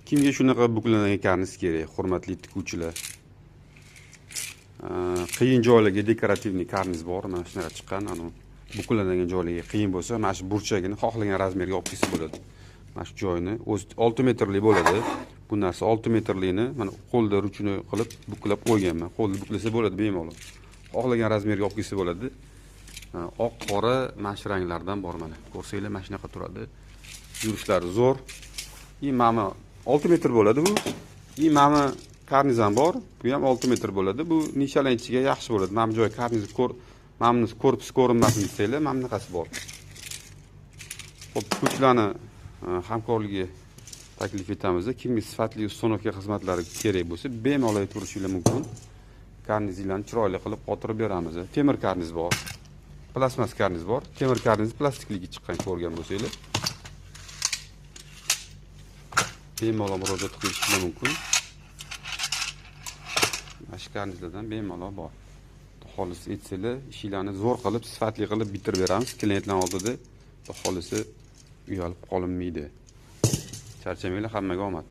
Kimga shunaqa buklagan karniz kerak, hurmatli tikuvchilar? Qiyin joylarga dekorativniy karniz bor, mana shunaqa chiqqan, buklanadigan joylarga qiyin bo'lsa, mana shu burchagini xohlagan razmerga olib kelsa bo'ladi. Mana shu joyini o'zi 6 metrli bo'ladi. Bu narsa 6 metrlikni mana qo'lda ruchini qilib buklab qo'yganman. Qo'lda buklasa bo'ladi bemalol. Xohlagan razmerga olib kelsa bo'ladi. Oq, qora, mana shu ranglardan bor mana. Ko'rsanglar mana shunaqa turadi. Yurishlari zo'r. Mana 6 metr bo'ladi bu. Mana karniz ham bor. Bu ham 6 metr bo'ladi. Bu nishalanchiga yaxshi bo'ladi. Mana bu joy karniz mana korpus ko'rinmasin desanglar, mana bunaqasi bor. Xo'p, tikuvchilarni hamkorligi taklif etamiz. Kimga sifatli ustonovka xizmatlari kerak bo'lsa, bemalol aytib mumkin. Karnizlarni chiroyli qilib qotirib beramiz. Temir karniz bor. Plasmas karniz bor. Temir karniz plastikligi chiqqan ko'rgan bo'lsanglar. Bemalol murojaat qilishingiz mumkin. Mana karnizlardan bemalol bor. Xolis etsanglar, ishlarni zo'r qilib, sifatli qilib bitirib beramiz. Klientlar oldida xolisi uyalib qolinmaydi. Charchamanglar, hammaga omad.